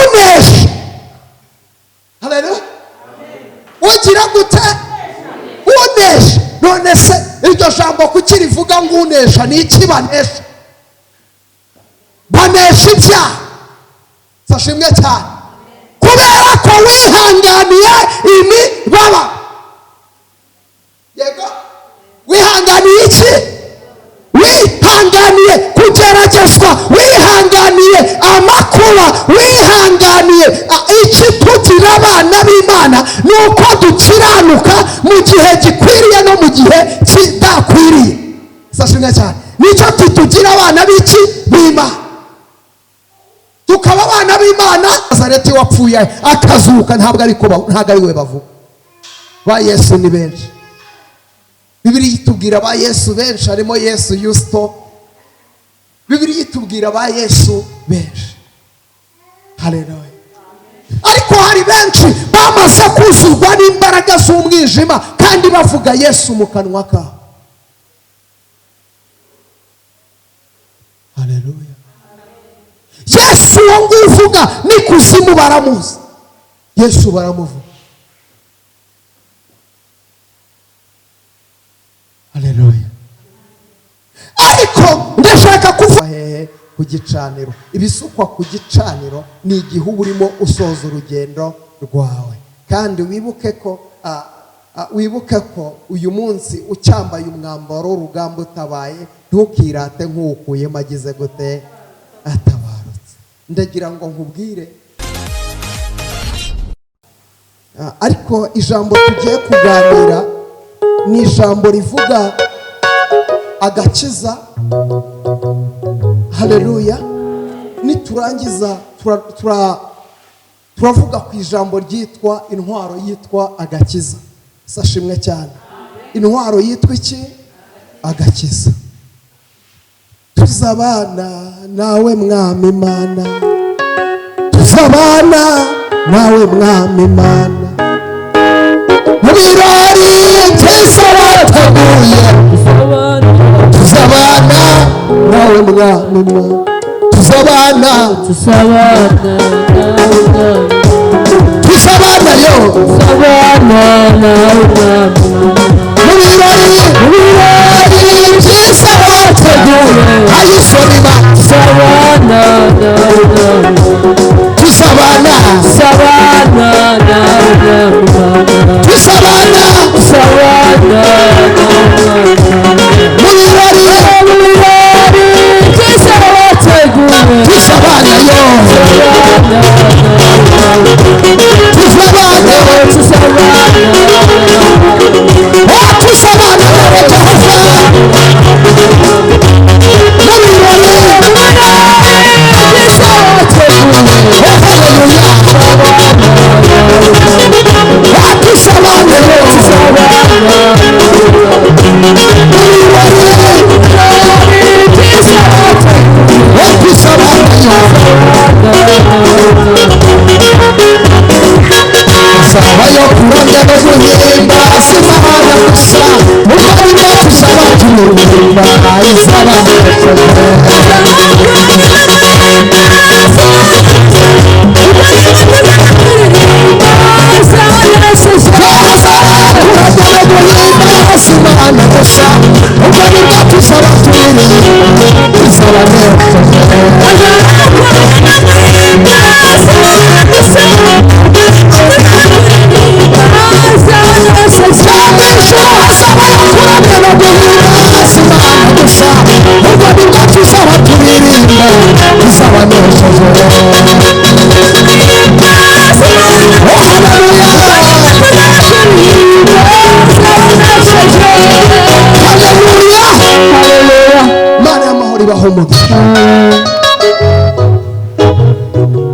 unesha. Haleluya. Ugira gute? Unesha. None se iryo jambo kuki rivuga ngo unesha ni iki banesha? Banesha ibyaha. Sashimwe cyane. Kubera ko wihanganiye imibaba. Yego. Wihanganiye iki? Wihanganiye kugeragezwa, wihanganiye amakuba, wihanganiye iki tugira abana b'Imana nuko dukiranuka mu gihe gikwiriye no mu gihe kidakwiriye. Sashimwe cyane. Nicyo tugira abana b'iki? B'Imana. Tukaba abana b'Imana. Nazareti wapfuye akazuka ntabwo ari we bavuga. Ba Yesu ni benshi. Bibiliya itubwira ba Yesu benshi, harimo Yesu Yusto. Bibiliya itubwira ba Yesu benshi. Haleluya. Ariko hari benshi bamaze kuzurwa n'imbaraga z'umwijima kandi bavuga Yesu mu kanwa kabo. Haleluya. Yesu wo uvuga ni kuzimu baramuzi. Yesu baramuvuga. Haleluya. Ariko ndashaka kuvuga ku gicaniro. Ibisukwa ku gicaniro ni igihe urimo usoza urugendo rwawe. Kandi wibuke ko uyu munsi ucyambaye umwambaro w'urugamba utabaye, ntukirate nk'ukuyemo agize gute atabarutse. Ndagira ngo nkubwire, ariko ijambo tugiye kuganira ni ijambo rivuga agakiza. Haleluya. Niturangiza turavuga ku ijambo ryitwa intwaro yitwa agakiza. Sashimwe cyane. Intwaro yitwa iki? Agakiza. Tuzabana nawe mwami Imana, tuzabana nawe mwami Imana, mu birori byiza wateguye. Tuzabana nawe mwami Imana, tuzabana yo, tuzabana nawe mwami, mu birori byiza wateguye. Ayisoma tuzabana nawe mwami, tuzabana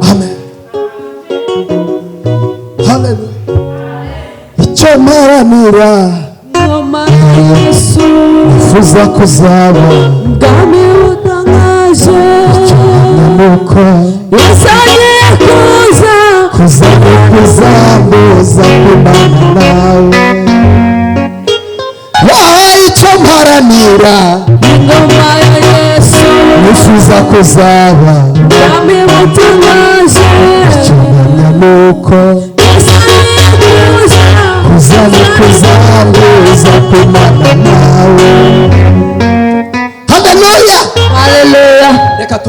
Amen. Hallelujah. Icyo maranira nifuza kuzaba Ngami utangaje nuko yasanye kuza kuzambuza kumana nawe. Icyo maranira ingoma ya Yesu nifuza kuzaba Ngami utangaje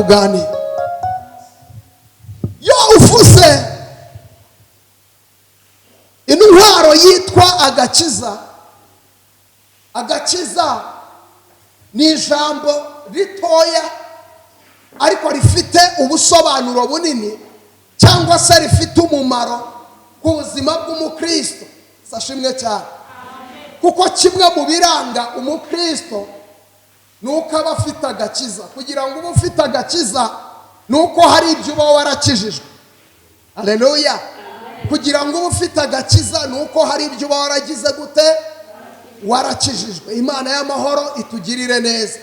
tuganire. Yo uvuze intwaro yitwa agakiza, agakiza ni ijambo ritoya ariko rifite ubusobanuro bunini, cyangwa se rifite umumaro ku buzima bw'umukristo. Sashimwe cyane. Kuko kimwe mu biranga umukristo nuko aba afite agakiza. Kugira ngo ube ufite agakiza nuko hari ibyo uba warakijijwe. Haleluya. Kugira ngo ube ufite agakiza nuko hari ibyo uba waragize gute, warakijijwe. Imana y'amahoro itugirire neza.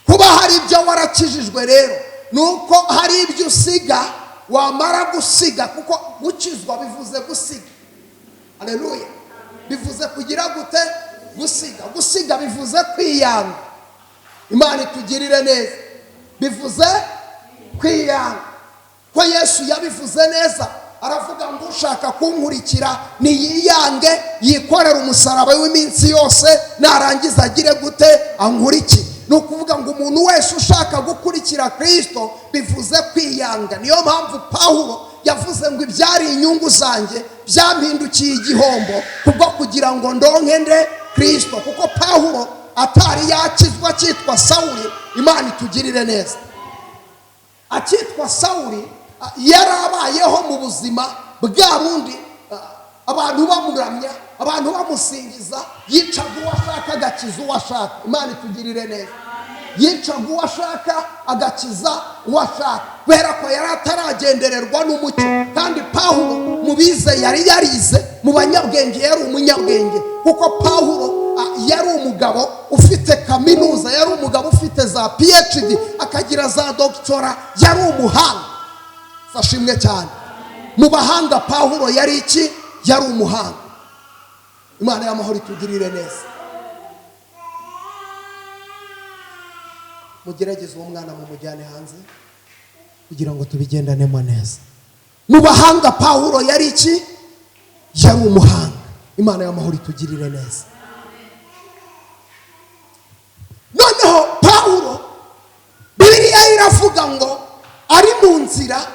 Kuba hari ibyo warakijijwe rero nuko hari ibyo usiga, wamara gusiga, kuko gukizwa bivuze gusiga. Haleluya. Bivuze kugira gute, gusiga. Gusiga bivuze kwiyanga. Imana itugirire neza. Bivuze kwiyanga. Ko Yesu yabivuze neza, aravuga ngo ushaka kunkurikira niyiyange, yikorera umusaraba w'iminsi yose, narangiza agire gute, ankurikire. Ni ukuvuga ngo umuntu wese ushaka gukurikira Kristo bivuze kwiyanga. Niyo mpamvu Pawulo yavuze ngo ibyari inyungu zanjye byampindukiye igihombo kubwo kugira ngo ndonke nde Kristo. Kuko Pawulo atari yakizwa cyitwa Sawuli, Imana itugirire neza, akitwa Sawuli yarabayeho mu buzima bwa bundi, abantu bamuramya, abantu bamusingiza, yicaga uwo ashaka agakiza uwo ashaka. Imana itugirire neza. Yicaga uwo ashaka agakiza uwo ashaka, kubera ko yari ataragendererwa n'umucyo. Kandi Pawulo mu bize yari yarize, mu banyabwenge yari umunyabwenge. Kuko Pawulo yari umugabo ufite kaminuza, yari umugabo ufite za PhD, akagira za doctora, yari umuhanga. Sashimwe cyane. Mu bahanga Pawulo yari iki? Yari umuhanga. Imana y'amahoro itugirire neza. Mugerageze uwo mwana mu mujyane hanze kugira ngo tubigendanemo neza. Mu bahanga Pawulo yari iki? Yari umuhanga. Imana y'amahoro itugirire neza. Noneho Pawulo Bibiliya iravuga ngo ari mu nzira,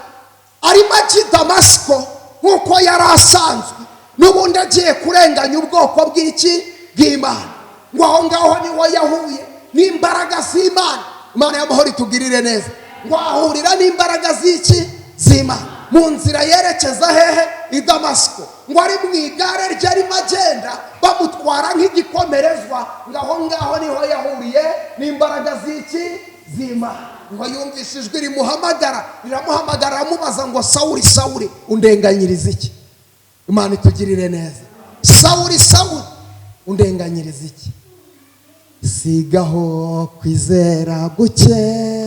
arimo ajya i Damasiko nk'uko yari asanzwe, n'ubundi agiye kurenganya ubwoko bw'iki? Bw'Imana. Ngo aho ngaho niho yahuye n'imbaraga z'Imana. Imana y'amahoro itugirire neza. Ngo ahurira n'imbaraga z'iki? Z'Imana. Mu nzira yerekeza hehe? I Damasiko. Ngo ari mu igare rye arimo agenda, bamutwara nk'igikomerezwa. Ngo aho ngaho niho yahuriye n'imbaraga z'iki? Z'Imana. Ngo yumvise ijwi rimuhamagara, riramuhamagara, aramubaza ngo Sawuli, Sawuli, undenganyiriza iki? Imana itugirire neza. Sawuli, Sawuli, undenganyiriza iki? Sigaho kwizera guke,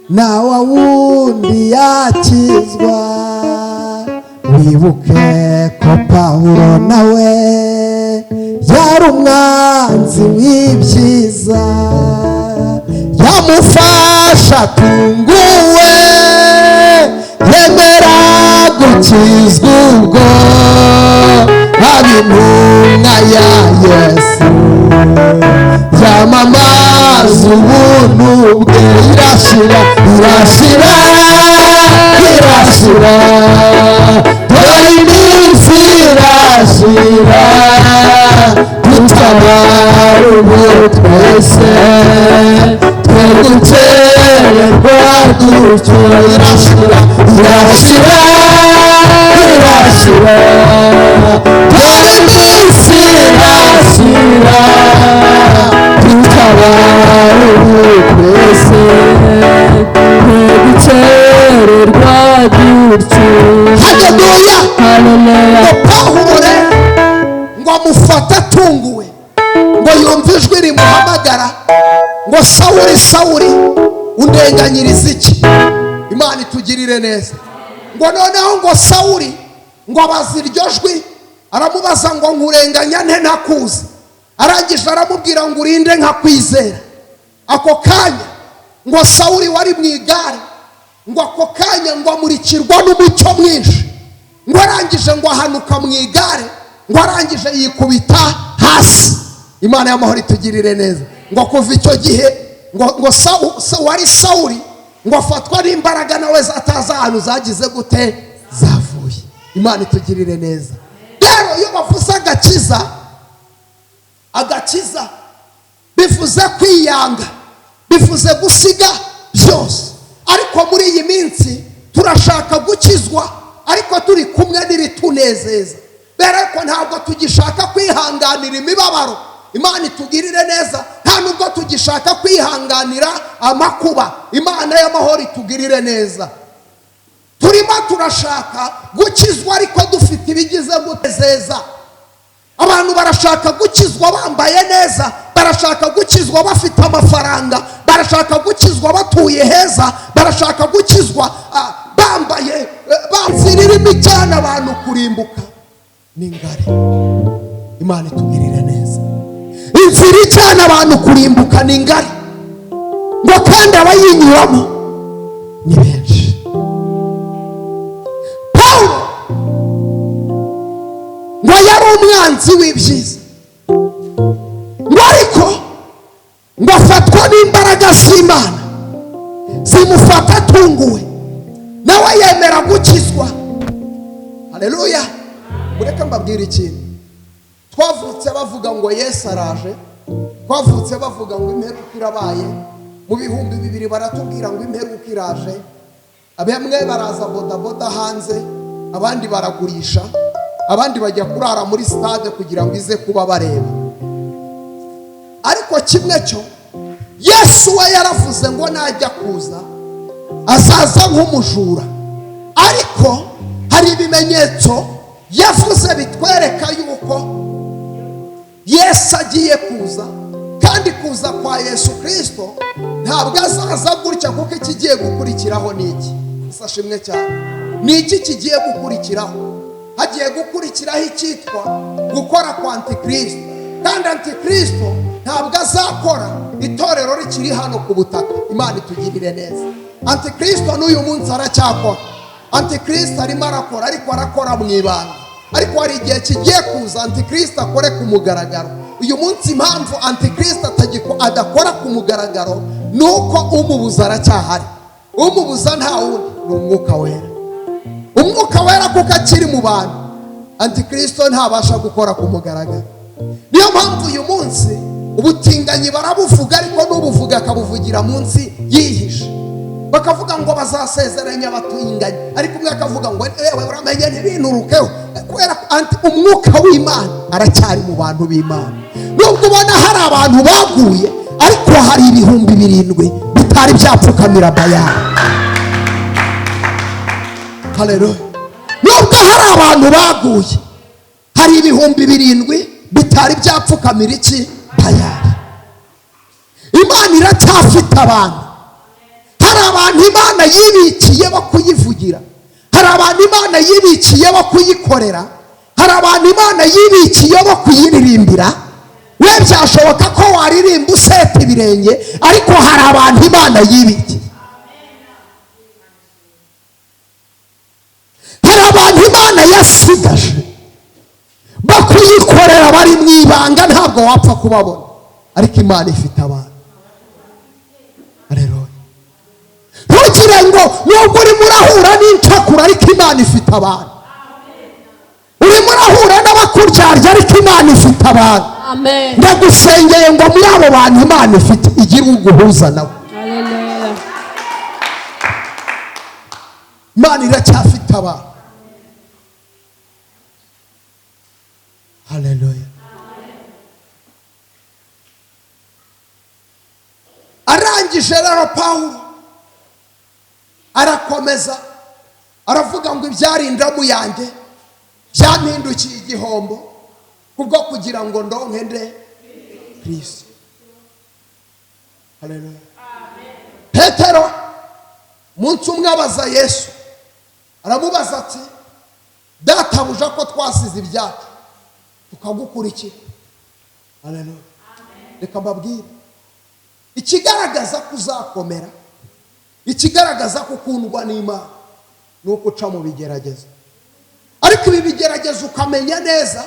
nawe wundi yakizwa. Wibuke ko Pawulo nawe yari umwanzi w'ibyiza, yamufasha tunguwe, yemera gukizwa ubwo ab'intumwa ya Yesu, yamamaza ubuntu bwe. Irashira, irashira, irashira, dore iminsi irashira, dutabara ubu twese, twe gukererwa dutyo. Irashira, irashira, irashira, dore iminsi irashira, dutabara ubu twese, twe gukererwa dutyo. Haleluya. Haleluya. Ngo Pawulo ngo amufata atunguwe, ngo yumva ijwi rimuhamagara ngo Sawuli, Sawuli, undenganyiriza iki? Imana itugirire neza. Ngo noneho ngo Sawuli ngo abaza iryo jwi, aramubaza ngo nkurenganya nte ntakuzi? Arangije aramubwira ngo urinde nkakwizera. Ako kanya ngo Sawuli wari mu igare, ngo ako kanya ngo amurikirwa n'umucyo mwinshi. Ngo arangije ngo ahanuka mu igare, ngo arangije yikubita hasi. Imana y'amahoro itugirire neza. Ngo kuva icyo gihe ngo wari Sawuli ngo afatwa n'imbaraga nawe atazi ahantu zagize gute zavuye. Imana itugirire neza. Rero iyo bavuze agakiza bivuze kwiyanga, bivuze gusiga byose. Ariko muri iyi minsi turashaka gukizwa ariko turi kumwe n'ibitunezeza. Bereko ntabwo tugishaka kwihanganira imibabaro. Imana itugirire neza. Nta nubwo tugishaka kwihanganira amakuba. Imana y'amahoro itugirire neza. Turimo turashaka gukizwa ariko dufite ibigize gutezeza. Abantu barashaka gukizwa bambaye neza, barashaka gukizwa bafite amafaranga, barashaka gukizwa batuye heza, barashaka gukizwa bambaye banzirira cyane abantu kurimbuka n'ingari. Imana itugirire neza. Inzira ijyana abantu kurimbuka n'ingari, ngo kandi abayinyuramo ni benshi. Pawulo ngo yari umwanzi w'ibyiza, ngo ariko ngo afatwa n'imbaraga z'Imana zimufata atunguwe, nawe yemera gukizwa. Haleluya. Mureke mbabwire ikintu. Twavutse bavuga ngo Yesu araje, twavutse bavuga ngo imperuka irabaye. Mu bihumbi 2000 baratubwira ngo imperuka iraje. Abamwe baraza bodaboda hanze, abandi baragurisha, abandi bajya kurara muri stade kugira ngo ize kuba bareba. Ariko kimwe cyo Yesu we yaravuze ngo najya kuza azaza nk'umujura. Ariko hari ibimenyetso yavuze bitwereka yuko Yesu agiye kuza, kandi kuza kwa Yesu Kristo ntabwo azaza gutya, kuko ikigiye gukurikiraho niki. Isashimwe cyane. Niki kigiye gukurikiraho? Hagiye gukurikiraho icyitwa gukora kwa Antikristo. Kandi Antikristo ntabwo azakora itorero rikiri hano ku butaka. Imana itugirire neza. Antikristo n'uyu munsi aracyakora. Antikristo arimo arakora, ariko arakora mu ibanga. Ariko hari igihe kigiye kuza Antikristo akore ku mugaragaro. Uyu munsi impamvu Antikristo adakora ku mugaragaro nuko umubuza aracyahari. Umubuza nta wundi ni Umwuka Wera. Umwuka Wera kuko akiri mu bantu, Antikristo ntabasha gukora ku mugaragaro. Niyo mpamvu uyu munsi ubutinganyi barabuvuga, ariko n'ubuvuga akabuvugira munsi yihishe. Bakavuga ngo bazasezeranya abatinganye, ariko umwe akavuga ngo ewe uramenye ntibinturukeho, kubera umwuka w'Imana aracyari mu bantu b'Imana. Nubwo ubona hari abantu baguye, ariko hari 7,000 bitari byapfukamira Bayali. Haleluya. Nubwo hari abantu baguye, hari 7,000 bitari byapfukamira iki? Bayali. Imana iracyafite abantu. Hari abantu Imana yibikiye bo kuyivugira, hari abantu Imana yibikiye bo kuyikorera, hari abantu Imana yibikiye bo kuyiririmbira. We byashoboka ko waririmba useta ibirenge, ariko hari abantu Imana yibikiye. Hari abantu Imana yasigaje bakuyikorera bari mu ibanga, ntabwo wapfa kubabona, ariko Imana ifite abantu. Haleluya. Ntugire ngo nubwo urimo urahura n'incakura, ariko Imana ifite abantu. Urimo urahura n'abakuryarya, ariko Imana ifite abantu. Amen. Ndagusengeye ngo muri abo bantu Imana ifite igira uguhuza nawe. Haleluya. Imana iracyafite abantu. Haleluya. Arangije rero Pawulo arakomeza aravuga ngo ibyarindamu yanjye byampindukiye igihombo kubwo kugira ngo ndonke nde Kristo. Haleluya. Petero munsi umwe abaza Yesu, aramubaza ati databuja ko twasize ibyacu tukagukurikira. Haleluya. Reka mbabwire, ikigaragaza kuzakomera, ikigaragaza ko ukundwa n'Imana, nuko uca mu bigeragezo. Ariko ibi bigeragezo ukamenya neza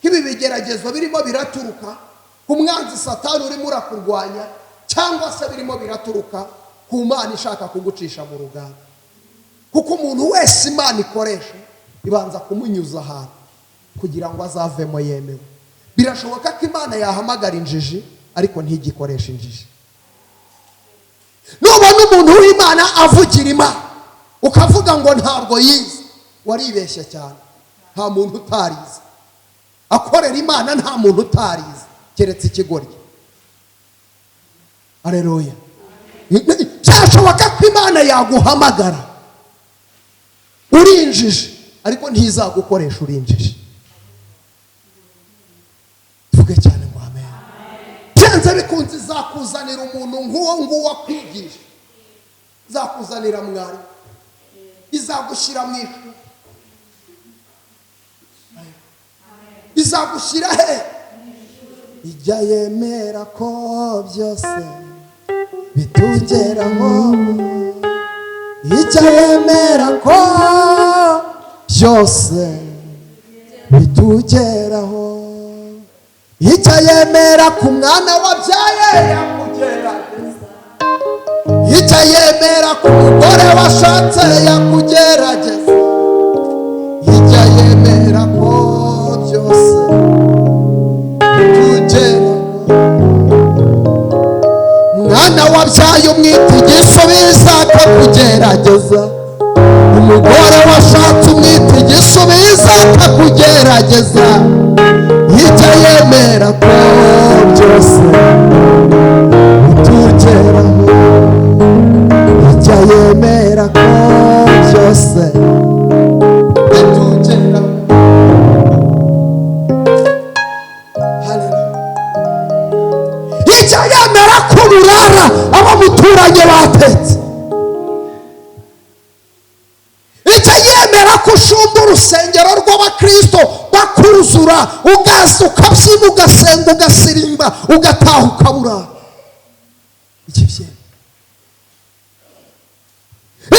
ko ibi bigeragezo birimo biraturuka ku mwanzi Satani urimo urakurwanya, cyangwa se birimo biraturuka ku Mana ishaka kugucisha mu ruganda. Kuko umuntu wese Imana ikoresha ibanza kumunyuza ahantu kugira ngo azavemo yemewe. Birashoboka ko Imana yahamagara injiji ariko ntigikoresha injiji. Nubona umuntu w'Imana avugira Imana ukavuga ngo ntabwo yize, waribeshya cyane. Nta muntu utarize akorera Imana, nta muntu utarize keretse ikigoryi. Haleluya. Byashoboka ko Imana yaguhamagara urinjije ariko ntizagukoresha urinjije. Tuvuge cyane ngo amen. Byanze bikunze izakuzanira umuntu nk'uwo nguwo akwigisha, izakuzanira mwari, izagushyira mu ishuri, izagushyira he? Ijya yemera ko byose bitugeraho, ijya yemera ko byose bitugeraho, ijya yemera ku mwana wabyaye yakugerageza, ijya yemera ku mugore washatse yakugerageza, ijya yemera ko byose bitugeraho. Mwana wabyaye umwita igisubizo akakugerageza, umugore washatse umwita igisubizo akakugerageza, ijya yemera ko byose bitugeraho, ijya yemera ko byose bitugeraho. Ijya yemera ko burara abamuturanye batetse, ijya yemera ko ushumba urusengero rw'abakristo bakuzura, ugaza ukabyina ugasenga ugasirimba ugataha ukaburara.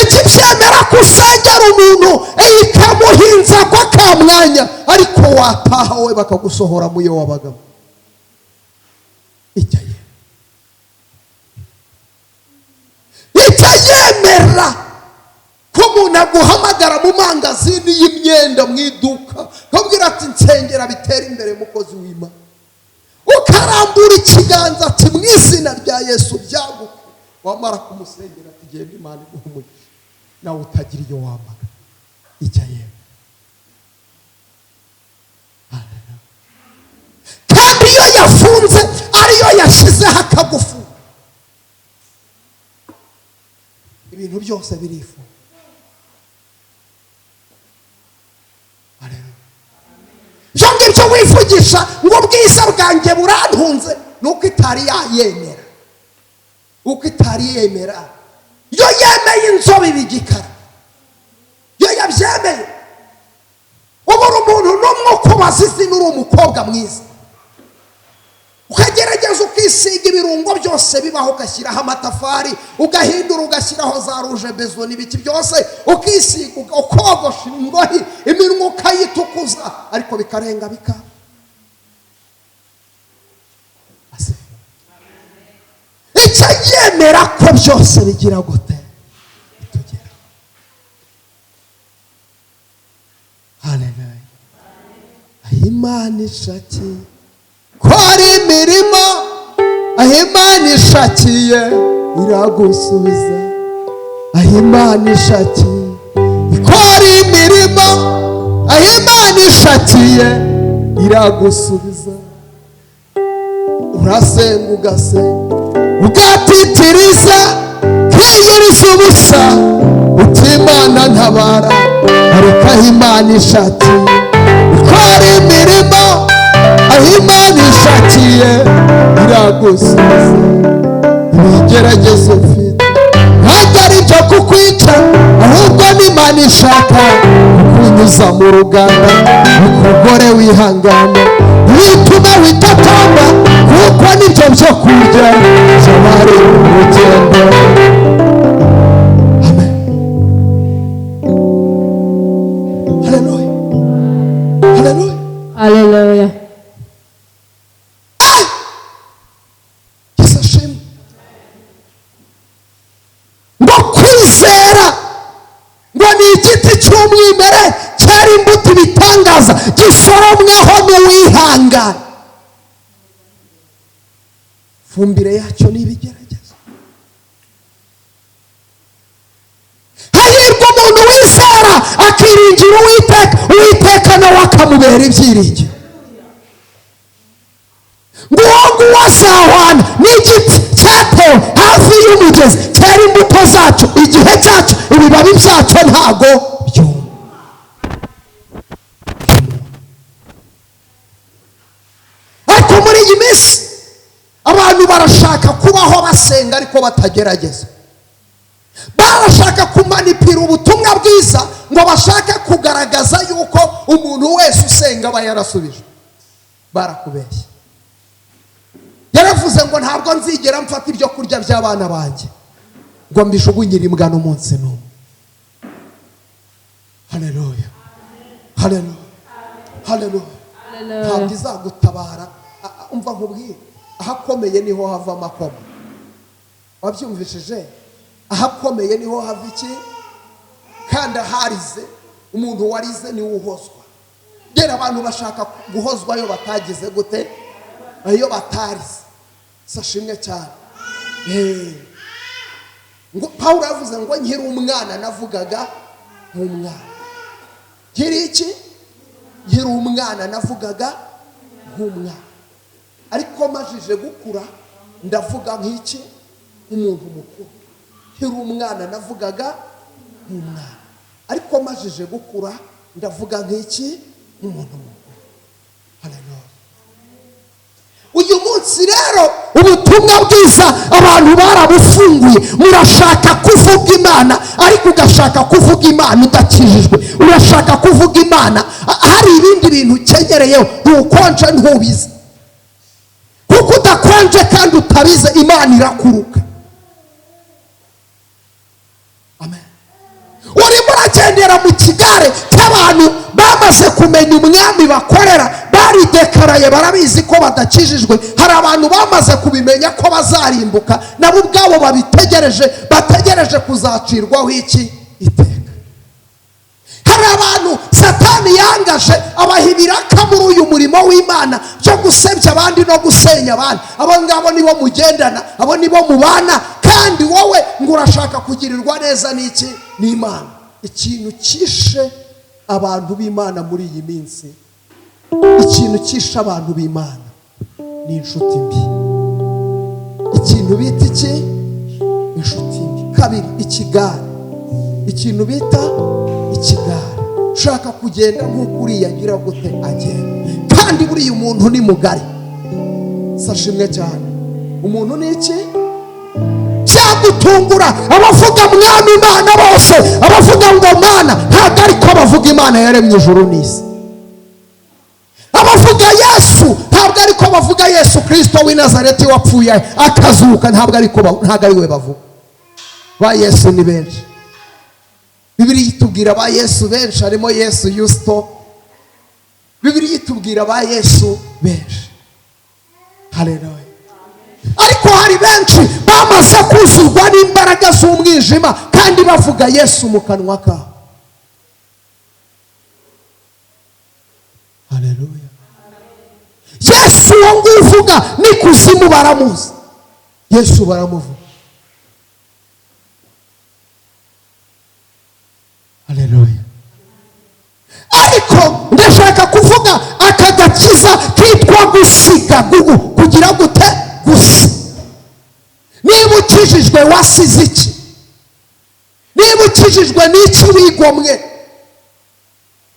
Iki byemera ko usengera umuntu ikamuhinza ko akamwanya ariko wataha we bakagusohora mu yo wabagamo. Ijya yemera ko umuntu aguhamagara mu mangazini y'imyenda mu iduka akabwira ati nsengera bitera imbere mukozi w'Imana, ukarambura ikiganza ati mu izina rya Yesu byaguke, wamara kumusengera ati genda Imana iguhe umugisha, nawe utagira iyo wambaga. Ijya yemera. Kandi iyo yafunze ariyo yashyizeho akagufunga, ibintu byose birifunga. Ibyo ngibyo wivugisha ngo ubwiza bwanjye burantunze nuko itari yayemera, uko itari yemera. Iyo yemeye inzobe ibigikara, iyo yabyemeye ubura umuntu n'umwe ukubaza izina uri umukobwa mwiza, ukagerageza ukisiga ibirungo byose bibaho, ugashyiraho amatafari, ugahindura ugashyiraho za ruje bezo n'ibiki byose, ukisiga ukogosha ingohi, iminwa ukayitukuza, ariko bikarenga bikaba. Icyo yemera ko byose bigira gute bitugera. Haleluya. Imana ishakiye ko ari imirimo, aho Imana ishakiye iragusubiza, aho Imana ishakiye ko ari imirimo, aho Imana ishakiye iragusubiza. Urasenga ugasenga ugatitiriza kwiyiriza ubusa uti Imana ntabara, ariko aho Imana ishakiye ikora imirimo, aho Imana ishakiye iragusubiza. Ibigeragezo ufite ntabwo ari ibyo kukwica, ahubwo n'Imana ishaka kukunyuza mu ruganda, ukugore wihangana wituma witatomba, kuko nibyo byo kurya by'abari mu rugendo. Amen. Haleluya. Haleluya. Haleluya. Yesu ashimwe. cy'umwimerere cyera imbuto ibitangaza gisoromweho n'uwihangana. ifumbire yacyo ni ibigeragezo. hahirwa umuntu wizera akiringira uwiteka, uwiteka nawe akamubera ibyiringiro. nguwo nguwo azahwana n'igiti cyatewe hafi y'umugezi cyera imbuto zacyo igihe cyacyo, ibibabi byacyo ntago byuma. ariko muri iyi minsi abantu barashaka kubaho basenga ariko batagerageza. barashaka kumanipira ubutumwa bwiza ngo bashake kugaragaza yuko umuntu wese usenga aba yarasubije. barakubeshya. yaravuze ngo ntabwo nzigera mfata ibyo kurya by'abana banjye ngo mbijugunyire imbwa n'umunsi n'umwe. haleluya, haleluya, haleluya. ntabwo izagutabara. umva nkubwire, ahakomeye niho hava amakoma. wabyumvishije? ahakomeye niho hava iki? kandi aharize umuntu warize niwe uhozwa. rero abantu bashaka guhozwa iyo batagize gute? iyo batarize. sashimwe cyane. ngo Pawulo yavuze ngo nkiri umwana navugaga nk'umwana. nkiri iki? nkiri umwana navugaga nk'umwana, ariko majije gukura ndavuga nk'iki? nk'umuntu mukuru. nkiri umwana navugaga nk'umwana, ariko majije gukura ndavuga nk'iki? nk'umuntu mukuru. haleluya. uyu munsi rero ubutumwa bwiza abantu barabufunguye. murashaka kuvuga Imana ariko ugashaka kuvuga Imana udakijijwe. urashaka kuvuga Imana hari ibindi bintu ukenyereyeho, ntukonje ntubizi. kuko udakonje kandi utabize Imana irakuruka. amen. urimo uragendera mu kigare cy'abantu bamaze kumenya umwami bakorera, baridekaraye, barabizi ko badakijijwe. hari abantu bamaze kubimenya ko bazarimbuka, nabo ubwabo bategereje kuzacirwaho iki? iteka. hari abantu Satani yangaje abaha ibiraka muri uyu murimo w'Imana cyo gusebya abandi no gusenya abandi. abo ngabo nibo mugendana, abo nibo mubana, kandi wowe ngo urashaka kugirirwa neza n'iki? n'Imana. ikintu kishe abantu b'Imana muri iyi minsi, ikintu kishe abantu b'Imana ni inshuti mbi. ikintu bita iki? inshuti mbi. kabiri, ikigare. ikintu bita ikigare. ushaka kugenda nk'uko uriya agira gute agenda, kandi buriya umuntu ni mugari. sashimwe cyane. umuntu ni iki? byagutungura abavuga mwami Imana bose, abavuga ngo Mana, ntabwo ariko bavuga Imana yaremye ijuru n'isi. abavuga Yesu ntabwo ariko bavuga Yesu Kristo w'i Nazareti wapfuye akazuka, ntabwo ari we bavuga. ba Yesu ni benshi. Bibiliya itubwira ba Yesu benshi, harimo Yesu Yusto. Bibiliya itubwira ba Yesu benshi. haleluya. ariko hari benshi bamaze kuzurwa n'imbaraga z'umwijima kandi bavuga Yesu mu kanwa kabo. haleluya. Yesu uwo nguwo uvuga n'ikuzimu baramuzi. Yesu baramuvuga. haleluya. ariko ndashaka kuvuga aka gakiza kitwa gusiga, kugira gute? gusa. niba ukijijwe wasize iki? niba ukijijwe n'iki wigomwe?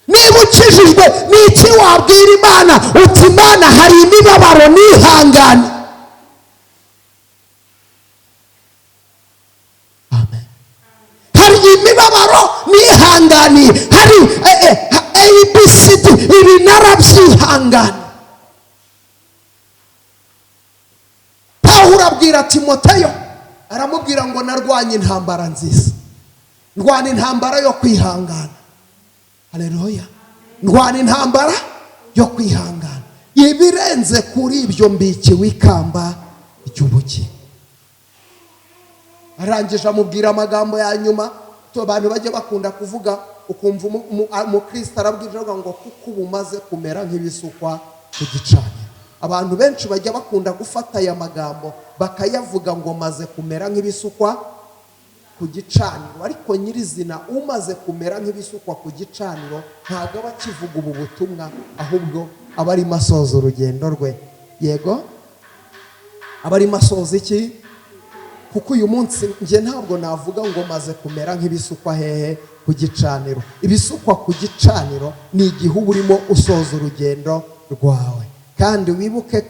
niba ukijijwe n'iki wabwira Imana uti Imana hari imibabaro nihangane? amen. hari imibabaro nihanganiye, hari ABCD, ibi narabyihangane. Pawulo abwira Timoteyo, aramubwira ngo narwanye intambara nziza. ndwana intambara yo kwihangana. haleluya. ndwana intambara yo kwihangana. ibirenze kuri ibyo mbikiwe ikamba ry'ubugingo. arangije amubwira amagambo ya nyuma abantu bajye bakunda kuvuga ukumva umukristo arabwira ngo kuko ubumaze kumera nk'ibisukwa ku gicaniro. Abantu benshi bajya bakunda gufata aya magambo bakayavuga ngo maze kumera nk'ibisukwa ku gicaniro, ariko nyirizina umaze kumera nk'ibisukwa ku gicaniro ntabwo aba akivuga ubu butumwa, ahubwo aba arimo asoza urugendo rwe. Yego, aba arimo asoza iki? Kuko uyu munsi njye ntabwo navuga ngo maze kumera nk'ibisukwa hehe ku gicaniro. Ibisukwa ku gicaniro ni igihe uba urimo usoza urugendo rwawe. Kandi wibuke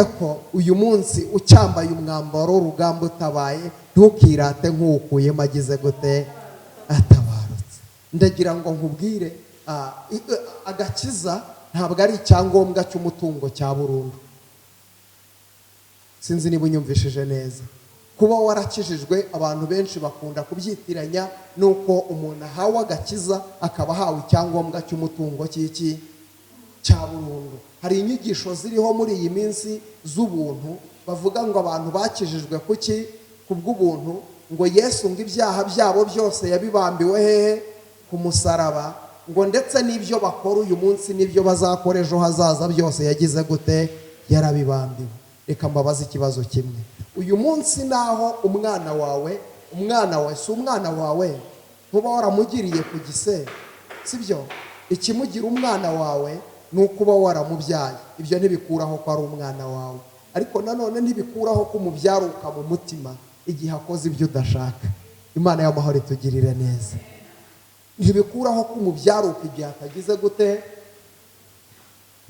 ko uyu munsi ucyambaye umwambaro w'urugamba utabaye, ntukirate nk'ukuyemo agize gute atabarutse. Ndagira ngo nkubwire, agakiza ntabwo ari icyangombwa cy'umutungo cya burundu. Sinzi niba unyumvishije neza. Kuba warakijijwe abantu benshi bakunda kubyitiranya nuko umuntu ahawe agakiza akaba ahawe icyangombwa cy'umutungo cy'iki cya burundu. Hari inyigisho ziriho muri iyi minsi z'ubuntu bavuga ngo abantu bakijijwe kuki? Kubw'ubuntu, ngo Yesu ngo ibyaha byabo byose yabibambiwe hehe? Ku musaraba, ngo ndetse n'ibyo bakora uyu munsi n'ibyo bazakora ejo hazaza byose yagize gute? Yarabibambiwe. Reka mbabaze ikibazo kimwe. Uyu munsi naho umwana wawe si umwana wawe, ntuba waramugiriye ku gise, sibyo? Ikimugira umwana wawe ni ukuba waramubyaye. Ibyo ntibikuraho ko ari umwana wawe, ariko nanone ntibikuraho ko umubyaruka mu mutima igihe akoze ibyo udashaka. Imana y'amahoro itugirire neza. Ntibikuraho ko umubyaruka igihe atagize gute?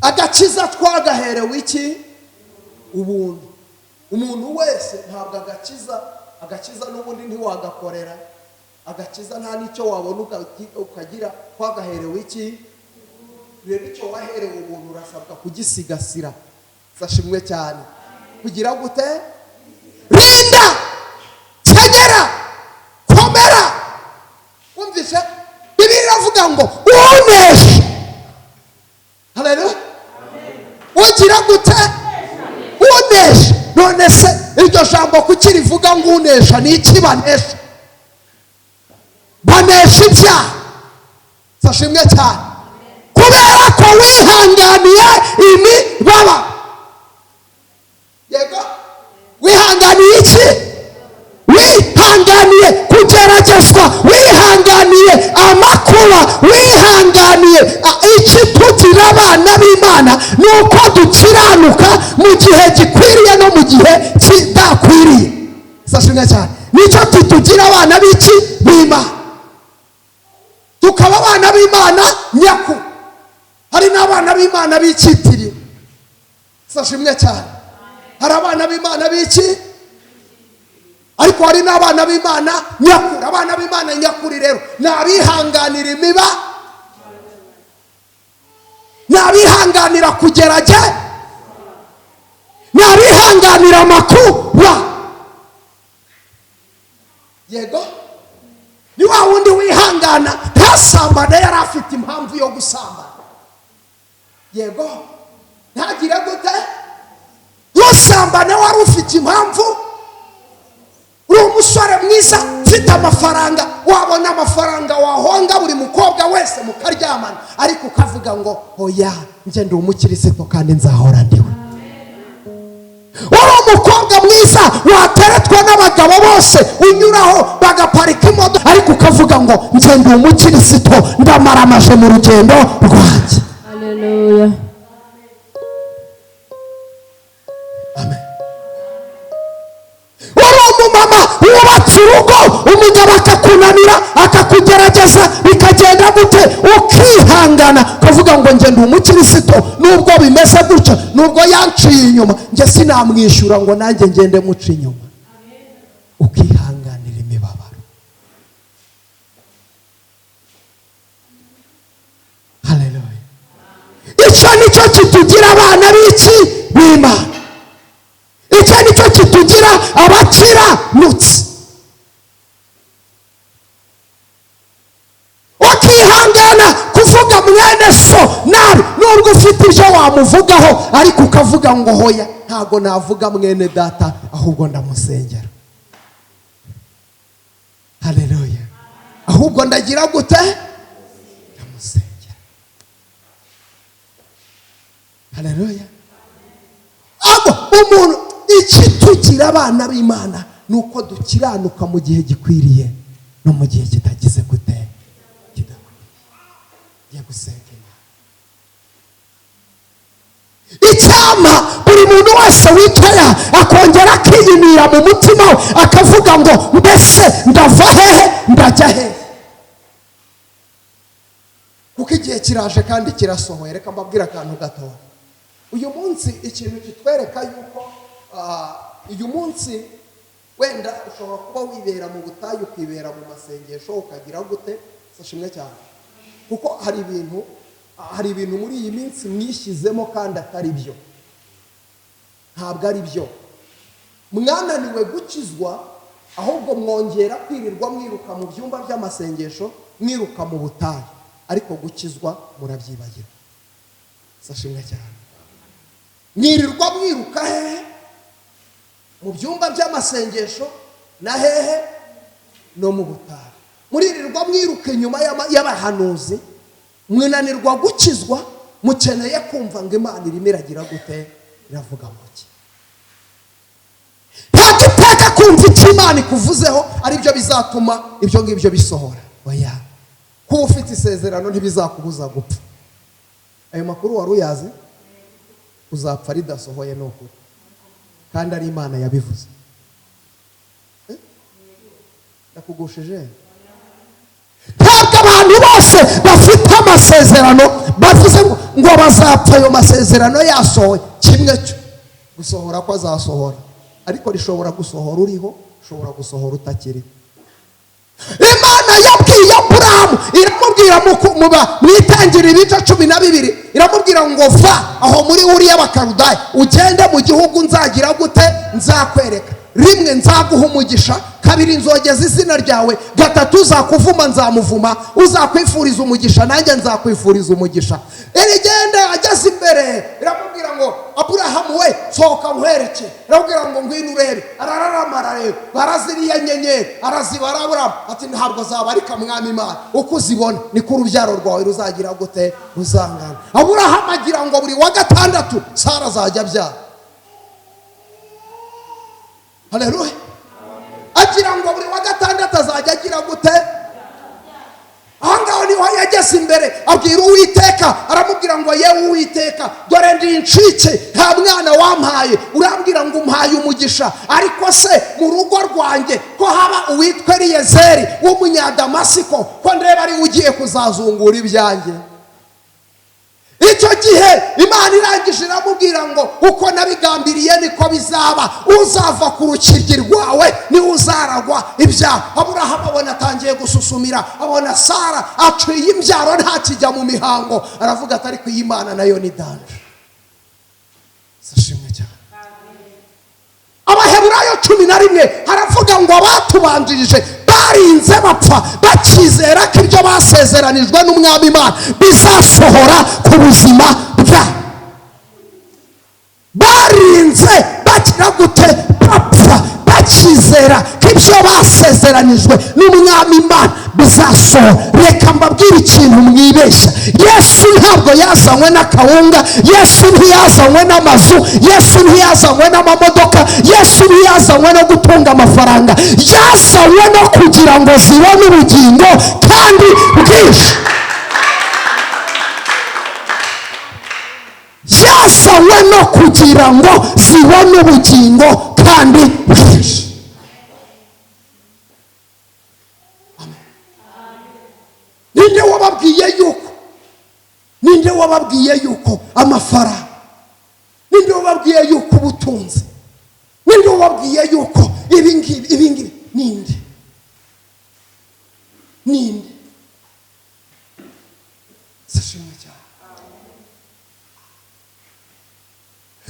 Agakiza twagaherewe iki? Ubuntu. Umuntu wese ntabwo agakiza n'ubundi ntiwagakorera. Agakiza nta n'icyo wabona ukagira, twagaherewe iki? Rero icyo waherewe ubuntu urasabwa kugisigasira. Sashimwe cyane. Kugira gute? Rinda, kenyera, komera. Wumvise? Bibiliya iravuga ngo unesha. Haleluya. Ugira gute? Unesha. None se iryo jambo kuki rivuga ngo unesha ni iki? Banesha, banesha ibyaha. Sashimwe cyane. Kubera ko wihanganiye imibaba. Yego, wihanganiye iki? Wihanganiye kugeragezwa, wihanganiye amakuba, wihanganiye ikitutira abana b'Imana nuko dukiranuka mu gihe gikwiriye no mu gihe kidakwiriye. Sashimwe cyane. Nicyo tutugira abana b'iki? B'Imana. Tukaba abana b'Imana nyaku. Hari n'abana b'Imana b'icyitiriye. Sashimwe cyane. Hari abana b'Imana b'iki? Ariko hari n'abana b'Imana nyakuri. Abana b'Imana nyakuri rero ni abihanganira imiba, ni abihanganira kugerageza, ni abihanganira amakuba. Yego, ni wa wundi wihangana ntasambane yari afite impamvu yo gusambana. Yego, ntagire gute? Ntusambane wari ufite impamvu. Uri umusore mwiza ufite amafaranga, wabona amafaranga wahonga buri mukobwa wese mukaryamana, ariko ukavuga ngo oya, njye ndi umukristo kandi nzahora ndiwe. Uri umukobwa mwiza wateretwa n'abagabo bose unyuraho bagaparika imodoka, ariko ukavuga ngo njye ndi umukristo ndamaramaje mu rugendo rwanjye. Haleluya. Amen. Umumama wubatse urugo, umugabo akakunanira akakugerageza, bikagenda gute? Ukihangana ukavuga ngo njye ndi umukristo nubwo bimeze gutya, nubwo yanciye inyuma njye sinamwishyura ngo nanjye ngende muca inyuma. Ukihanganira imibabaro. Haleluya. Icyo nicyo kitugira abana b'iki? B'Imana. Icyo nicyo kitugira abakiranutsi. Ukihangana kuvuga mwene so nabi nubwo ufite ibyo wamuvugaho, ariko ukavuga ngo hoya, ntabwo navuga mwene data ahubwo ndamusengera. haleluya. Ahubwo ndagira gute? Ndamusengera. Haleluya. Abo umuntu ikitugira abana b'Imana nuko dukiranuka mu gihe gikwiriye no mu gihe kitagize gute kidakwiriye. Gusenga icyama buri muntu wese wicaye akongera akiyimira mu mutima we akavuga ngo mbese ndava hehe ndajya hehe, kuko igihe kiraje kandi kirasohoye. Reka mbabwire akantu gato. Uyu munsi ikintu kitwereka yuko uyu munsi wenda ushobora kuba wibera mu butayu, ukibera mu masengesho, ukagira gute, sashimwe cyane, kuko hari ibintu muri iyi minsi mwishyizemo kandi atari byo, ntabwo ari byo. Mwananiwe gukizwa, ahubwo mwongera kwirirwa mwiruka mu byumba by'amasengesho, mwiruka mu butayu, ariko gukizwa murabyibagira. Sashimwe cyane. Mwirirwa mwiruka hehe? Mu byumba by'amasengesho na hehe? No mu butayu. Muririrwa mwiruka inyuma y'abahanuzi, mwananirwa gukizwa, mukeneye kumva ngo Imana irimo iragira gute, iravuga muki. Ntabwo iteka kumva icyo Imana ikuvuzeho ari byo bizatuma ibyo ngibyo bisohora. Oya, kuba ufite isezerano ntibizakubuza gupfa. Ayo makuru wari uyazi? Uzapfa ridasohoye ni ukuri, kandi ari Imana yabivuze. Ndakugushije? Ntabwo abantu bose bafite amasezerano bavuze ngo bazapfa ayo masezerano yasohoye. Kimwe cyo gusohora ko azasohora, ariko rishobora gusohora uriho, ushobora gusohora utakiriho. Imana yabwiye Aburahamu, iramubwira mu Itangiriro ibice 12, iramubwira ngo va aho muri Uriya Bakaludaya ugende mu gihugu nzagira gute, nzakwereka. 1 nzaguha umugisha, 2 nzogeza izina ryawe, 3 uzakuvuma nzamuvuma, uzakwifuriza umugisha nanjye nzakwifuriza umugisha. Irigenda ageze imbere, iramubwira ngo Aburahamu we sohoka nkwereke. Iramubwira ngo ngwino urebe. Arararama arareba, baraziriye nyenyeri, arazibara Aburahamu ati ntabwo azabarika mwami Imana, uko uzibona niko urubyaro rwawe ruzagira gute, ruzangana. Aburahamu agira ngo buri wa 6 Sara azajya abyara. Haleluya. Agira ngo buri wa 6 azajya agira gute. Ahangaho niho yageze imbere, abwira Uwiteka, aramubwira ngo yewe Uwiteka, dore ndi incike, nta mwana wampaye, urambwira ngo umpaye umugisha, ariko se mu rugo rwanjye ko haba uwitwa Eliyezeri w'umunyadamasiko, ko ndeba ari ugiye kuzazungura ibyanjye. Icyo gihe Imana irangije iramubwira ngo uko nabigambiriye niko bizaba, uzava ku rukiryi rwawe ni uzaragwa ibyaha. Aburahamu abona atangiye gususumira, abona Sara aciye imbyaro ntakijya mu mihango, aravuga ati ariko iyi Mana nayo ni danje. Sashimwe cyane. Abaheburayo 11 haravuga ngo abatubanjirije barinze bapfa bakizera ko ibyo basezeranijwe n'Umwami Imana bizasohora ku buzima bwabo. Barinze bagira gute, bapfa bakizera ko ibyo basezeranijwe n'Umwami Imana bizasohora. Reka mbabwire ikintu mwibeshya. Yesu ntabwo yazanywe n'akawunga, Yesu ntiyazanywe n'amazu, Yesu ntiyazanywe n'amamodoka, Yesu ntiyazanywe no gutunga amafaranga, yazanywe no kugira ngo zibone ubugingo kandi bwinshi. Yazanywe no kugira ngo zibone ubugingo kandi bwinshi. Ninde wababwiye yuko amafaranga, ninde wababwiye yuko ubutunzi, ninde wababwiye yuko ibingibi ninde sashimwe cyane.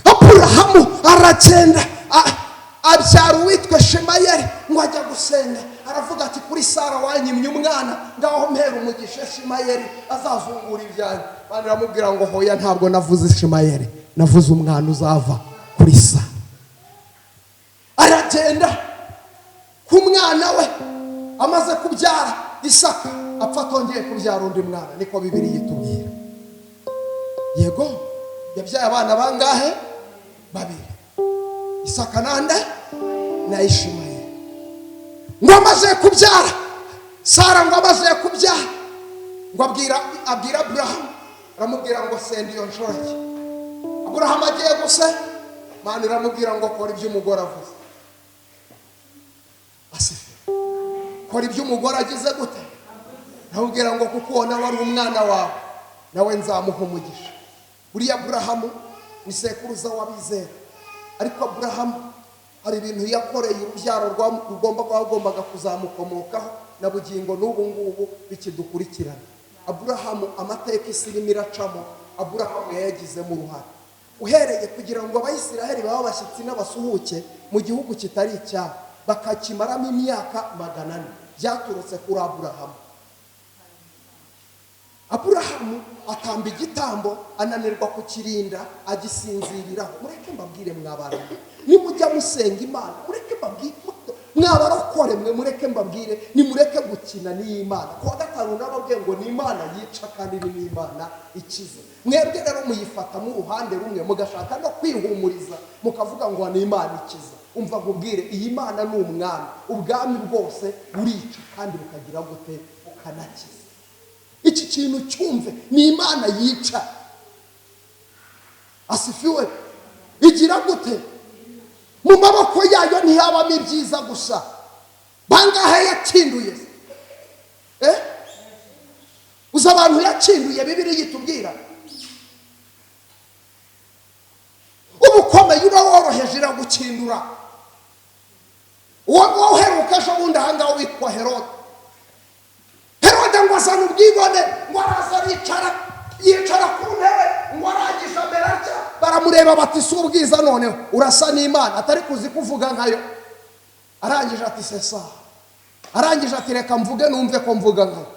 Aburahamu aragenda abyara uwitwa Shemayeli ngo ajya gusenga, aravuga ati kuri Sara wanyimye umwana, ngaho mpera umugisha Shemayeli azazungura ibyanjye. Bandi aramubwira ngo hoya, ntabwo navuze Shemayeli, navuze umwana uzava kuri Sara. Aragenda ku mwana we amaze kubyara Isaka apfa atongeye kubyara undi mwana, niko Bibiliya itubwira. Yego yabyaye abana bangahe? Babiri, Isaka nande na Ishimayeli. Ngo amaze kubyara Sara, ngo amaze kubyara, ngo abwira Aburahamu, aramubwira ngo senda iyo nshoreke. Aburahamu agiye guse, Imana iramubwira ngo kora ibyo umugore avuze. Asife, kora ibyo umugore agize gute? Aramubwira ngo kuko nawe ari umwana wawe, nawe nzamuha umugisha. Uriya Aburahamu ni sekuruza w'abizera, ariko Aburahamu hari ibintu yakoreye urubyaro rwagombaga kuzamukomokaho na bugingo n'ubu ngubu bikidukurikirana. Aburahamu amateka isi irimo iracamo, Aburahamu yayagizemo uruhare. Uhereye kugira ngo Abayisiraheli baba bashyitsi n'abasuhuke mu gihugu kitari icyabo, bakakimaramo imyaka 400, byaturutse kuri Aburahamu. Aburahamu atamba igitambo, ananirwa kukirinda, agisinziriraho. Mureke mbabwire mwabana, nimujya musenga Imana, mureke mbabwire mwabarokore mwe, mureke mbabwire nimureke gukina n'Imana. Kuwa gatanu nababwiye ngo ni Imana yica kandi ni Imana ikiza. Mwebwe rero muyifata mu ruhande rumwe, mugashaka no kwihumuriza mukavuga ngo ni Imana ikiza. Umva nkubwire, iyi Mana ni umwami, ubwami bwose burica kandi bukagira gute? Bukanakiza. Iki kintu cyumve, ni Imana yica. Asifiwe. Igira gute? Mu maboko yayo ntihabamo ibyiza gusa. Bangahe yakinduye? Uza abantu yakinduye, Bibiliya itubwira. Ubukomeye uraworoheje iragukindura. Uwo uheruka ejo bundi ahangaho witwa Herode. Herode ngo azana ubwibone, ngo araza yicara ku ntebe, ngo arangije ameracya. Baramureba bati si ubwiza noneho urasa n'Imana, atari kuzi kuvuga nkayo. Arangije ati sesa, arangije ati reka mvuge numve ko mvuga nkayo.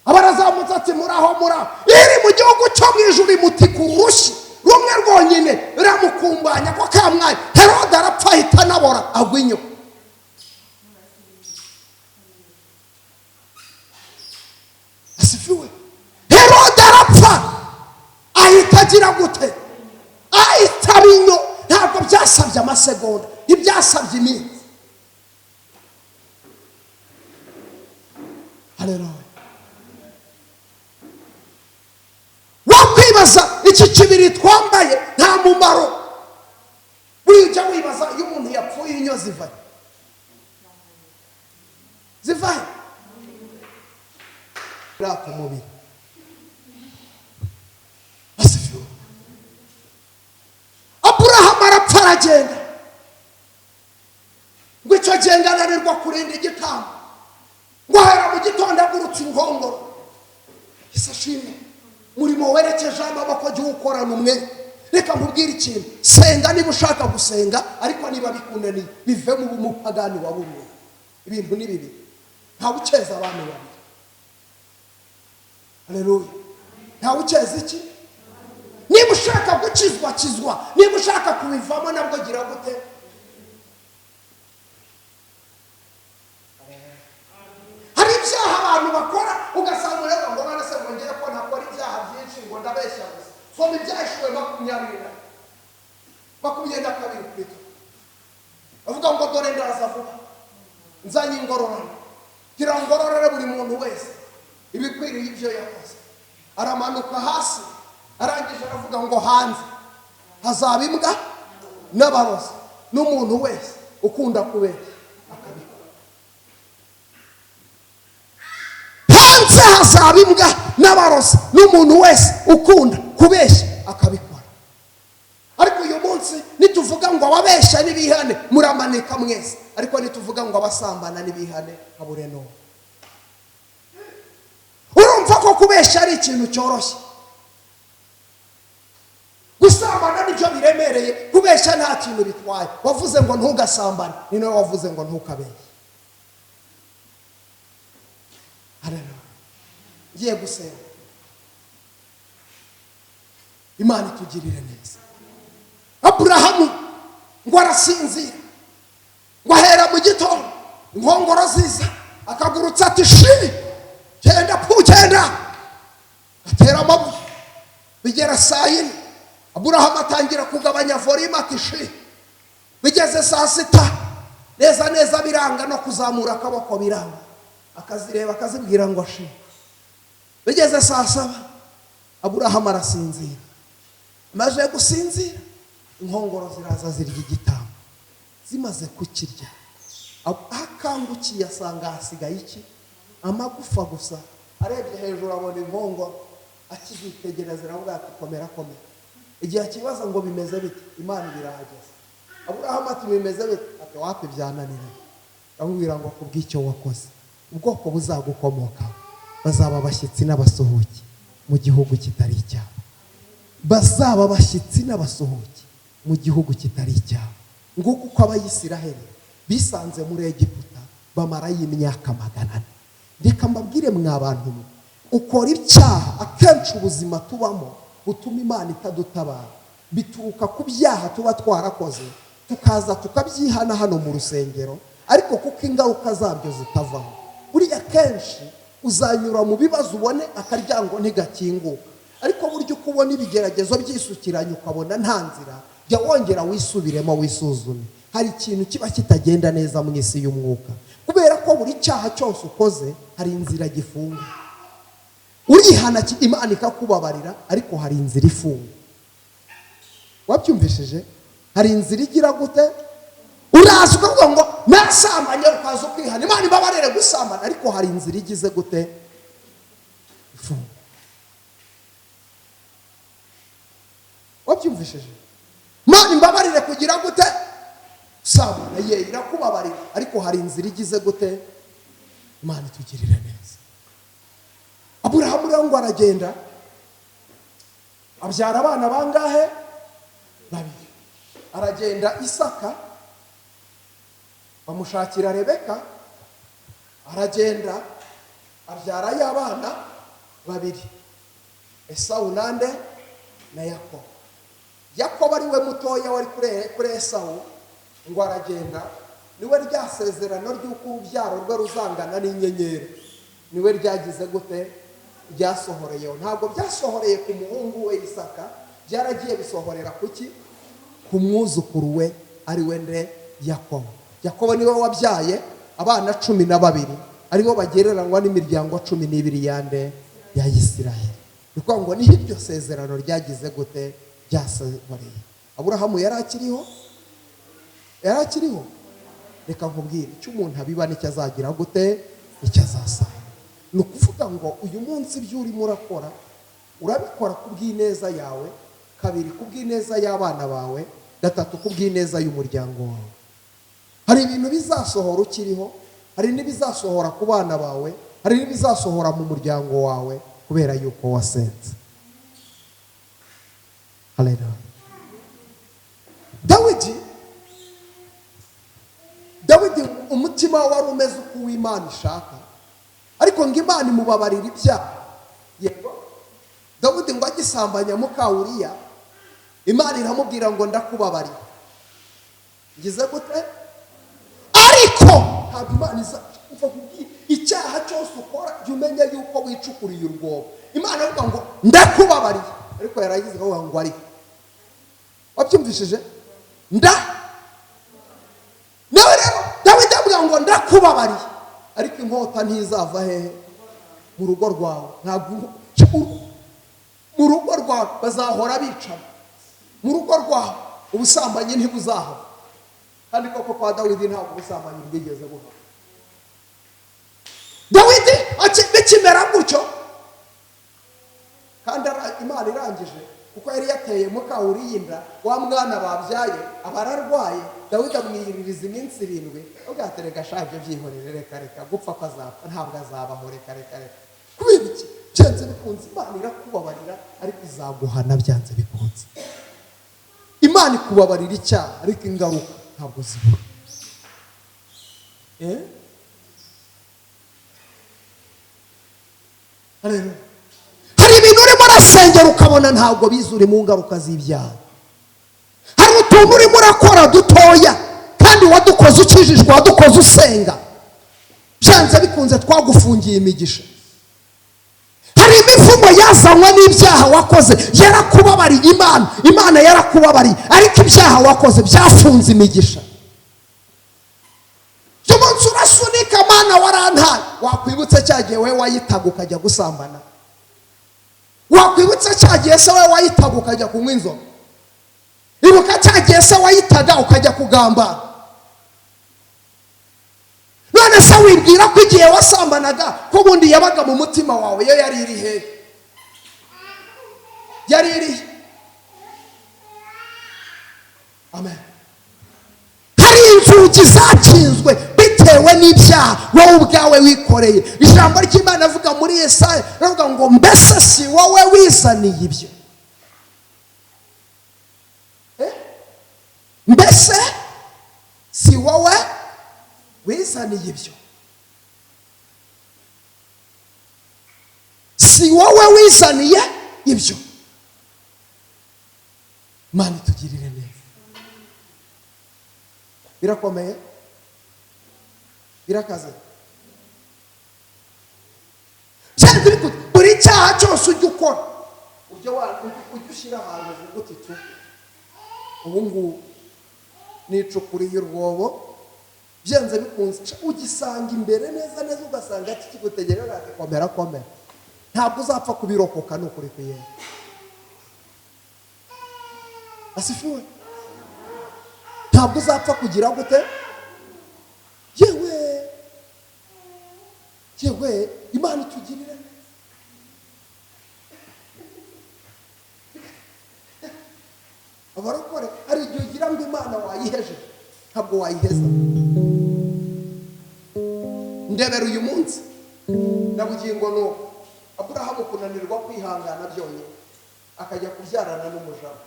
Abarazamutse ati muraho iri mu gihugu cyo mu ijuru imutika urushyi rumwe rwonyine ramukumbanya ko kamwaye. Herode arapfa ahita anabora agwa inyo. Asifiwe. Herode arapfa ahita agira gute? Ahita binyo. Ntabwo byasabye amasegonda, ibyasabye iminsi. Haleluya. Wakwibaza iki kibiri twambaye nta mumaro. Wijya wibaza iyo umuntu yapfuye inyo zivahe? Raka mubiri. Asifiwe. Aburahamu arapfa aragenda, ngo icyo genda ananirwa kurinda igitambo, ngo ahera mu gitondo agurutse inkongoro. Isashimwe murimo werekeje amaboko jya ukorana umwe. Reka nkubwire ikintu, senga niba ushaka gusenga, ariko niba bikunaniye bive mu bumupagani wa bumwe. Ibintu ni bibi, ntawe ukeza abantu babiri. Haleluya. Ntawe ukeza iki? Niba ushaka gukizwa, niba ushaka kubivamo nabwo gira gute? Hari ibyaha abantu bakora ugasanga ureba ngo none se ngongeye ko ntakora ibyaha byinshi ngo ndabeshya gusa. Soma ibyahishwe 22 Petero. Avuga ngo dore ndaza vuba, nzanye ingororano, gira ngororere buri muntu wese ibikwiriye ibyo yakoze. Aramanuka hasi, arangije aravuga ngo hanze hazaba imbwa n'abarozi n'umuntu wese ukunda kubeshya akabikora. Hanze hazaba imbwa n'abarozi n'umuntu wese ukunda kubeshya akabikora. Ariko uyu munsi nituvuga ngo ababeshya n'ibihane muramanika mwese, ariko nituvuga ngo abasambana n'ibihane habure no. Urumva ko kubeshya ari ikintu cyoroshye? Gusambana nibyo biremereye, kubeshya nta kintu bitwaye. Wavuze ngo ntugasambane, ni nawe wavuze ngo ntukabeshye. Haleluya. Ngiye gusenga, Imana itugirire neza. Aburahamu ngo arasinzira, ngo ahera mu gitondo inkongoro ziza akagurutsa ati shi genda pugenda atera amabuye. Bigera saa yine Aburahamu atangira kugabanya volume ati shi. Bigeze saa sita neza neza biranga no kuzamura akaboko biranga, akazireba akazibwira ngo shi. Bigeze saa saba Aburahamu arasinzira. Maze gusinzira inkongoro ziraza zirya igitambo. Zimaze kukirya akangukiye asanga hasigaye iki? Amagufa gusa. Arebye hejuru abona inkongoro, akizitegereza aravuga ati komera komera. Igihe akibaza ngo bimeze bite, Imana birahageze. Aburahamu ati bimeze bite? Ati wapi byananira. Amubwira ngo kubw'icyo wakoze ubwoko buzagukomoka bazaba bashyitsi n'abasuhuki mu gihugu kitari icyabo. Bazaba bashyitsi n'abasuhuki mu gihugu kitari icyabo. Nguko uko abayisiraheli bisanze muri Egiputa bamarayo imyaka 400. Reka mbabwire mwabantu mwe, ukora icyaha akenshi ubuzima tubamo butuma Imana itadutabara. Bituruka ku byaha tuba twarakoze tukaza tukabyihana hano mu rusengero, ariko kuko ingaruka zabyo zitavaho. Buriya kenshi uzanyura mu bibazo ubone akaryango ntigakinguka, ariko buryo kubona ibigeragezo byisukiranye ukabona nta nzira, jya wongera wisubiremo wisuzume. Hari ikintu kiba kitagenda neza mu isi y'umwuka, kubera ko buri cyaha cyose ukoze hari inzira gifunga. Urihana Imana ikakubabarira, ariko hari inzira ifunga. Wabyumvishije? Hari inzira igira gute? Uraza ukavuga ngo nasambanye, ukaza kwihana Imana ibabarire gusambana, ariko hari inzira igize gute? Ifunga. Wabyumvishije? Imana imbabarire kugira gute? Sambana ye irakubabarira, ariko hari inzira igize gute? Imana itugirire neza. Aburahamu rero ngo aragenda abyara abana bangahe? 2. Aragenda Isaka bamushakira Rebeka, aragenda abyara y'abana 2, Esawu nande na Yakobo. Yakobo ari we mutoya wari kuri Esawu, ngo aragenda niwe ryasezerano ry'uko urubyaro rwe ruzangana n'inyenyeri, niwe ryagize gute? Ryasohoreye. Ntabwo byasohoreye ku muhungu we Isaka, byaragiye bisohorera kuki? Ku mwuzukuru we ari we nde? Yakobo. Yakobo niwe wabyaye abana 12, aribo bagereranywa n'imiryango 12 yande ya Isiraheli. Niko ngo ni iryo sezerano ryagize gute? Ryasohoreye. Aburahamu yarakiriho? Yarakiriho? Reka nkubwire icyo umuntu abiba nicyo azagira gute? Icyo azasaba. Ni ukuvuga ngo uyu munsi ibyo urimo urakora urabikora kubw'ineza yawe, 2 kubw'ineza y'abana bawe, 3 kubw'ineza y'umuryango wawe. Hari ibintu bizasohora ukiriho, hari n'ibizasohora ku bana bawe, hari n'ibizasohora mu muryango wawe kubera yuko wasenze. Haleluya. Dawidi umutima wari umeze uko Imana ishaka, ariko ngo Imana imubabarira ibyaha. Yego Dawidi ngo agisambanya muka Uriya, Imana iramubwira ngo ndakubabarira. Ngize gute? Ariko ntabwo Imana izakuva kubwira icyaha cyose ukora jya umenya yuko wicukuriye urwobo. Imana ivuga ngo ndakubabariye, ariko yaragize ngo ariko. Wabyumvishije? Nawe rero Dawidi avuga ngo ndakubabariye, ariko inkota ntizava hehe? Mu rugo rwawe. Ntabwo mu rugo rwawe bazahora bicana, mu rugo rwawe ubusambanyi ntibuzahava. Kandi koko kwa Dawidi ntabwo ubusambanyi bwigeze buhava. Dawidi bikimera gutyo, kandi Imana irangije, kuko yari yateye muka Uriya inda, wa mwana babyaye abararwaye. Dawidi amwiririza iminsi 7, ugatereka ashaje byihorere, reka gupfa ko azapfa, ntabwo azabaho, reka. Kubera iki? Byanze bikunze Imana irakubabarira, ariko izaguhana byanze bikunze. Imana ikubabarira icyaha, ariko ingaruka ntabwo zibura. Hari ibintu urimo urasengera ukabona ntabwo bizuri mu ngaruka z'ibyaha. Hari utuntu urimo urakora dutoya kandi wadukoze ukijijwe, wadukoze usenga, byanze bikunze twagufungiye imigisha. Hari imivumo yazanywe n'ibyaha wakoze, yarakubabariye Imana yarakubabariye, ariko ibyaha wakoze byafunze imigisha. Umunsi urasunika Mana warantaye, wakwibutse cyagiye we wayitaga ukajya gusambana, wakwibutse cyagiye se we wayitaga ukajya kunywa inzoga, ibuka cyagiye se wayitaga ukajya kugambana. None se wibwira ko igihe wasambanaga ko bundi yabaga mu mutima wawe yo yari iri he? Yari iri. Amen. Hari inzugi zakinzwe bitewe n'ibyaha wowe ubwawe wikoreye. Ijambo ry'Imana avuga muri Yesaya avuga ngo mbese si wowe wizaniye ibyo? Mbese si wowe wizaniye ibyo? Si wowe wizaniye ibyo? Mana tugirire neza. Birakomeye, birakaze. Buri cyaha cyose ujya ukora ujya ushyira ahantu uvuga uti tu ubu ngubu nicukuriye urwobo, byanze bikunze ugisanga imbere neza ugasanga ati kigutegerera komera, ntabwo uzapfa kubirokoka. Ni ukuri kuye asifiwe. Ntabwo uzapfa kugira gute? Yewe Imana itugirire. Abarokore hari igihe ugira ngo Imana wayiheje, ntabwo wayiheza. Ndebera uyu munsi nabugingo no Aburahamu kunanirwa kwihangana byonyine akajya kubyarana n'umujamu.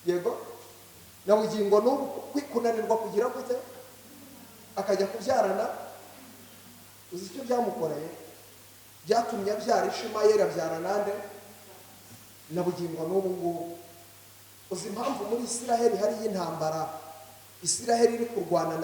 Yego nabugingo no kunanirwa kugira gute akajya kubyarana. Uzi icyo byamukoreye? Byatumye abyara Ishimayeli, abyara nande? Nabugingo n'ubu ngubu. Uzi impamvu muri Isiraheli hari intambara? Isiraheli iri kurwana na